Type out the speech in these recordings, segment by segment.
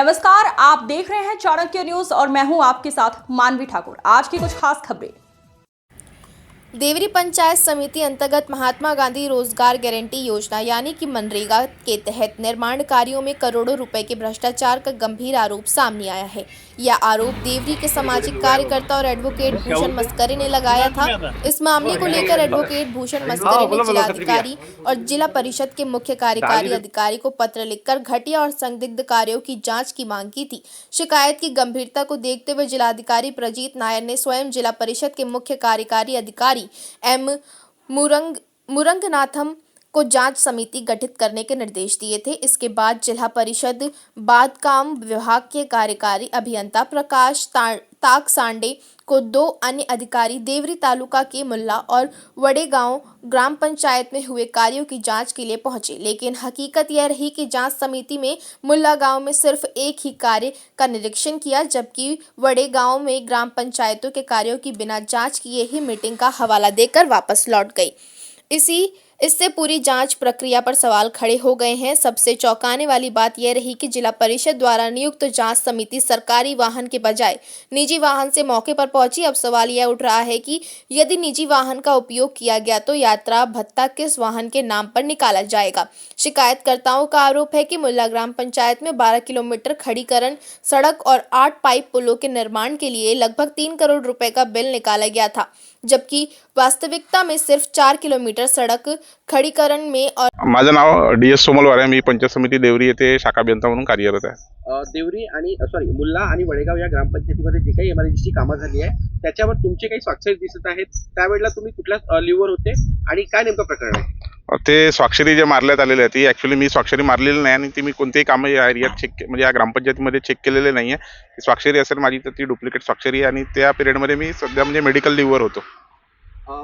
नमस्कार, आप देख रहे हैं चाणक्य न्यूज और मैं हूं आपके साथ मानवी ठाकुर। आज की कुछ खास खबरें। देवरी पंचायत समिति अंतर्गत महात्मा गांधी रोजगार गारंटी योजना यानी कि मनरेगा के तहत निर्माण कार्यों में करोड़ों रुपए के भ्रष्टाचार का गंभीर आरोप सामने आया है। यह आरोप देवरी के सामाजिक कार्यकर्ता और एडवोकेट भूषण मस्करी ने लगाया था। इस मामले को लेकर एडवोकेट भूषण मस्करी ने जिलाधिकारी और जिला परिषद के मुख्य कार्यकारी अधिकारी को पत्र लिखकर घटिया और संदिग्ध कार्यों की जाँच की मांग की थी। शिकायत की गंभीरता को देखते हुए जिलाधिकारी प्रजीत नायर ने स्वयं जिला परिषद के मुख्य कार्यकारी अधिकारी एम मुरंगनाथम को जांच समिति गठित करने के निर्देश दिए थे। इसके बाद जिला परिषद बांधकाम विभाग के कार्यकारी अभियंता प्रकाश ताकसांडे को दो अन्य अधिकारी देवरी तालुका के मुल्ला और वड़ेगांव ग्राम पंचायत में हुए कार्यों की जांच के लिए पहुंचे, लेकिन हकीकत यह रही कि जांच समिति में मुल्ला गांव में सिर्फ एक ही कार्य का निरीक्षण किया, जबकि वड़ेगांव में ग्राम पंचायतों के कार्यों की बिना जांच किए ही मीटिंग का हवाला देकर वापस लौट गई। इससे पूरी जांच प्रक्रिया पर सवाल खड़े हो गए हैं। सबसे चौंकाने वाली बात यह रही कि जिला परिषद द्वारा नियुक्त जांच समिति सरकारी वाहन के बजाय निजी वाहन से मौके पर पहुंची। अब सवाल यह उठ रहा है कि यदि निजी वाहन का उपयोग किया गया तो यात्रा भत्ता किस वाहन के नाम पर निकाला जाएगा। शिकायतकर्ताओं का आरोप है कि मुल्ला ग्राम पंचायत में 12 किलोमीटर खड़ीकरण सड़क और 8 पाइप पुलों के निर्माण के लिए लगभग 3 करोड़ रुपए का बिल निकाला गया था, जबकि वास्तविकता में सिर्फ 4 किलोमीटर सड़क खडीकरण में और माझं नाव DS सोमलवार आहे। मी पंचायत समिती देवरी येथे शाखा अभियंता म्हणून कार्यरत आहे। देवरी आणि मुल्ला आणि वडेगाव या ग्रामपंचायतीमध्ये जे काही एमआरजीची कामं झाली आहे त्याच्यावर तुमचे काही स्वाक्षरी दिसत आहेत, त्यावेळेला तुम्ही कुठल्या लीव्हर होते आणि काय नेमकं प्रकरण आहे? ते स्वाक्षरी जे मारण्यात आलेली आहे ती ऍक्च्युअली मी स्वाक्षरी मारलेली नाही आणि ती मी कोणतेही कामं या एरियात चेक म्हणजे या ग्रामपंचायतीमध्ये चेक केलेले नाहीये। स्वाक्षरी असेल माझी तर ती डुप्लिकेट स्वाक्षरी आहे आणि त्या पिरियडमध्ये मी सध्या म्हणजे मेडिकल लीव्हवर होतो।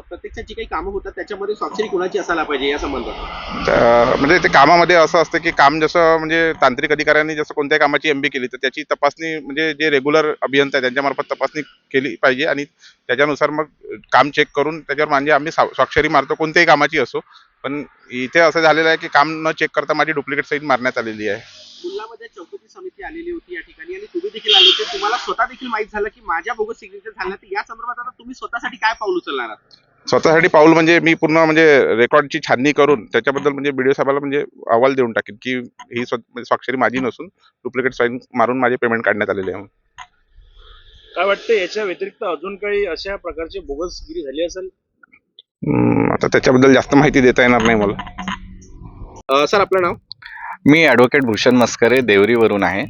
प्रत्यक्षात जी काही कामं होतात त्याच्यामध्ये स्वाक्षरी कोणाची असायला पाहिजे या संबंधात? म्हणजे ते कामामध्ये असं असतं की काम जसं म्हणजे तांत्रिक अधिकाऱ्यांनी जसं कोणत्याही कामाची MB केली तर त्याची तपासणी म्हणजे जे रेग्युलर अभियंता आहे त्यांच्यामार्फत तपासणी केली पाहिजे आणि त्याच्यानुसार मग काम चेक करून त्याच्यावर म्हणजे आम्ही स्वाक्षरी मारतो कोणत्याही कामाची असो। पण इथे असं झालेलं आहे की काम न चेक करता माझी डुप्लिकेट सही मारण्यात आलेली आहे। मुल्लामध्ये चौकशी समिती आलेली होती या ठिकाणी आणि तुम्ही देखील आले होते, तुम्हाला स्वतः देखील माहित झालं की माझ्या बोगस सिग्नेचर झालं, तर या संदर्भात आता तुम्ही स्वतःसाठी काय पाऊल उचलणार आहात? स्वतःसाठी पाऊल म्हणजे मी पूर्ण म्हणजे रेकॉर्डची छाननी करून त्याच्याबद्दल म्हणजे BDO साहेबाला म्हणजे अहवाल देऊन टाकेन की ही स्वाक्षरी माझी नसून डुप्लिकेट साईन मारून माझे पेमेंट काढण्यात आलेले आहे। काय वाटतं याच्या व्यतिरिक्त अजून काही अशा प्रकारची बोगसगिरी झाली असेल? आता त्याच्याबद्दल जास्त माहिती देता येणार नाही मला। सर, आपलं नाव? मी ॲडव्होकेट भूषण मस्करे देवरीवरून आहे।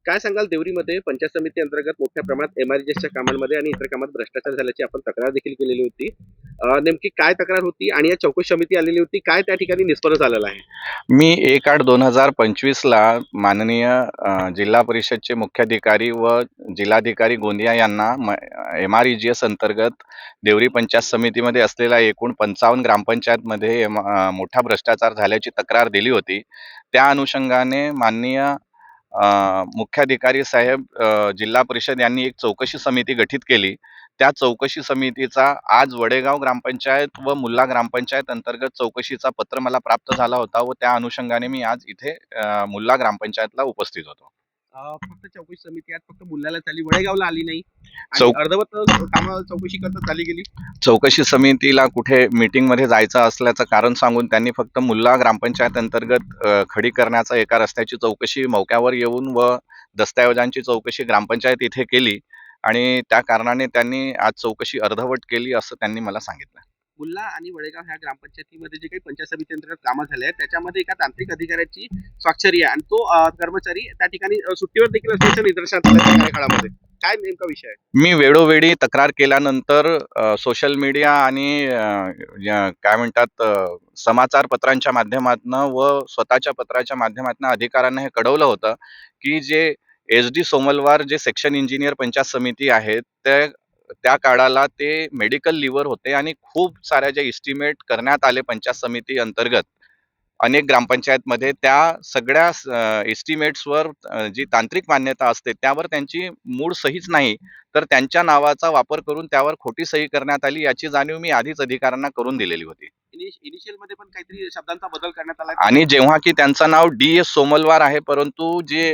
काय सांगाल? देवरीमध्ये पंचायत समिती अंतर्गत मोठ्या प्रमाणात एमआरजीच्या कामांमध्ये आणि इतर कामात भ्रष्टाचार झाल्याची आपण तक्रार देखील केलेली होती। नेमकी काय तक्रार होती आणि या चौकशी समिती आलेली होती, काय त्या ठिकाणी निष्पन्न झालेलं आहे? मी 1/8/2025 ला माननीय जिल्हा परिषदचे मुख्याधिकारी व जिल्हाधिकारी गोंदिया यांना MREGS अंतर्गत देवरी पंचायत समितीमध्ये असलेल्या एकूण 55 ग्रामपंचायतमध्ये मोठा भ्रष्टाचार झाल्याची तक्रार दिली होती। त्या अनुषंगाने माननीय मुख्याधिकारी साहेब जिल्हा परिषद यांनी एक चौकशी समिती गठीत केली। त्या चौकशी समितीचा आज वडेगाव ग्रामपंचायत व मुल्ला ग्रामपंचायत अंतर्गत चौकशीचा पत्र मला प्राप्त झाला होता व त्या अनुषंगाने मी आज इथे मुल्ला ग्रामपंचायतला उपस्थित होतो। फक्त चौकशी समिती आज फक्त मुल्लाला झाली, वडेगावला आली नाही, अर्धवट कामं चौकशी करता चाली गेली। चौकशी समितीला कुठे मीटिंग मध्ये जायचं असल्याचं कारण सांगून त्यांनी फक्त मुल्ला ग्रामपंचायत अंतर्गत खडी करण्याचा एका रस्त्याची चौकशी मौक्यावर येऊन व दस्तऐवजांची चौकशी ग्रामपंचायत इथे केली आणि त्या कारणाने त्यांनी आज चौकशी अर्धवट केली असं त्यांनी मला सांगितलं। मुल्ला आणि वडेगाव ह्या ग्रामपंचायतीमध्ये जे काही पंचायत समिती अंतर्गत कामं झाले आहेत त्याच्यामध्ये एका तांत्रिक अधिकाऱ्याची स्वाक्षरी आहे आणि तो कर्मचारी त्या ठिकाणी सुट्टीवर देखील असल्याचं निदर्शनास आलं त्या काळामध्ये। काय नेमका विषय आहे? मी वेळोवेळी तक्रार केल्यानंतर सोशल मीडिया आणि काय म्हणतात समाचार पत्रांच्या माध्यमातून व स्वतःच्या पत्राच्या माध्यमातून अधिकाऱ्यांना हे कळवलं होतं की जे SD सोमलवार जे सेक्शन इंजिनियर पंचायत समिती आहेत त्या काळाला ते मेडिकल लीव्हर होते आणि खूप साऱ्या ज्या एस्टिमेट करण्यात आले पंचायत समिती अंतर्गत अनेक ग्रामपंचायतमध्ये त्या सगळ्या एस्टिमेट्सवर जी तांत्रिक मान्यता असते त्यावर त्यांची मूळ सहीच नाही, तर त्यांच्या नावाचा वापर करून त्यावर खोटी सही करण्यात आली, याची जाणीव मी आधीच अधिकाऱ्यांना करून दिलेली होती. इनिशियल मध्ये पण काहीतरी शब्दांचा बदल करण्यात आला आणि जेव्हा की त्यांचं नाव DS सोमलवार आहे, परंतु जे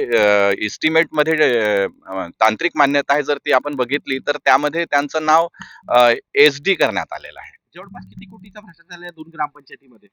एस्टिमेटमध्ये तांत्रिक मान्यता आहे जर ती आपण बघितली, तर त्यामध्ये त्यांचं नाव SD करण्यात आलेलं आहे. जवळपास किती कोटीचा भ्रष्टाचार झाला या 2 ग्रामपंचायतीमध्ये?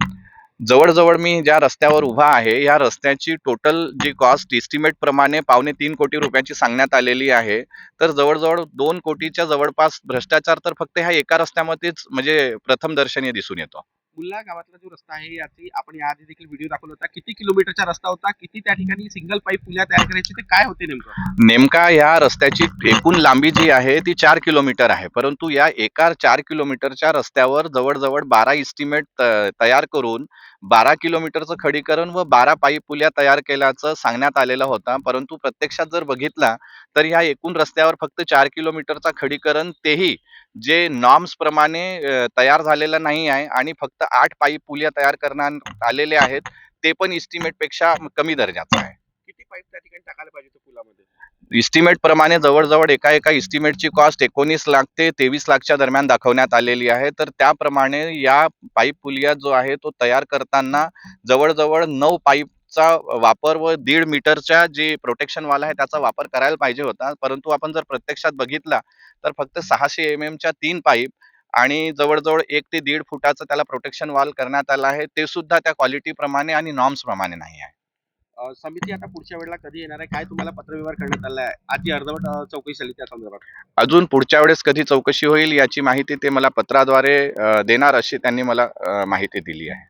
जवळ मी ज्या रस्त्यावर उभा आहे, या रस्त्याची टोटल जी कॉस्ट एस्टिमेट प्रमाणे 2.25 कोटी रुपयाची सांगण्यात आलेली आहे. तर जवळ 2 कोटीच्या जवळपास भ्रष्टाचार तर फक्त ह्या एका रस्त्यामध्येच म्हणजे प्रथमदर्शनी दिसून येतो. मुल्ला गावातला जो रस्ता आहे याची आपण याआधी देखील व्हिडिओ दाखवला होता. किती किलोमीटरचा रस्ता होता? किती त्या ठिकाणी सिंगल पाईप पुल्या तयार करायची ते काय होते नेमकं? नेमका या रस्त्याची एकूण लांबी जी आहे ती 4 किलोमीटर आहे. परंतु या एका 4 किलोमीटरच्या रस्त्यावर जवळ 12 एस्टिमेट तयार करून 12 किलोमीटरचं खडीकरण व 12 पाईप पुल्या तयार केल्याचं सांगण्यात आलेलं होतं. परंतु प्रत्यक्षात जर बघितला तर ह्या एकूण रस्त्यावर फक्त 4 किलोमीटरचा खडीकरण, तेही जे नॉर्म्स प्रमाणे तयार झालेलं नाही आहे आणि फक्त 8 पाईप पुल्या तयार करण्यात आलेले आहेत. ते पण एस्टिमेट पेक्षा कमी दर्जाचं आहे. किती पाईप त्या ठिकाणी टाकायला पाहिजे होते पुलामध्ये? एस्टिमेट प्रमाणे जवळ एका एस्टिमेटची कॉस्ट 19 लाख ते 23 लाखच्या दरम्यान दाखवण्यात आलेली आहे. तर त्याप्रमाणे या पाईप पुलिया जो आहे तो तयार करताना जवळ 9 पाईपचा वापर व 1.5 मीटरच्या जे प्रोटेक्शन वाल आहे त्याचा वापर करायला पाहिजे होता. परंतु आपण जर प्रत्यक्षात बघितला तर फक्त 600 च्या 3 पाईप आणि जवळ 1 ते 1.5 फुटाचं त्याला प्रोटेक्शन वॉल करण्यात आलं आहे. ते सुद्धा त्या क्वालिटी प्रमाणे आणि नॉर्म्स प्रमाणे नाही आहे. समिती आता पुढच्या वेळेला कधी येणार आहे? काय तुम्हाला पत्रव्यवहार करण्यात आला आहे? आधी अर्धवट चौकशी झाली त्या संदर्भात. अजून पुढच्या वेळेस कधी चौकशी होईल याची माहिती ते मला पत्राद्वारे देणार, अशी त्यांनी मला माहिती दिली आहे.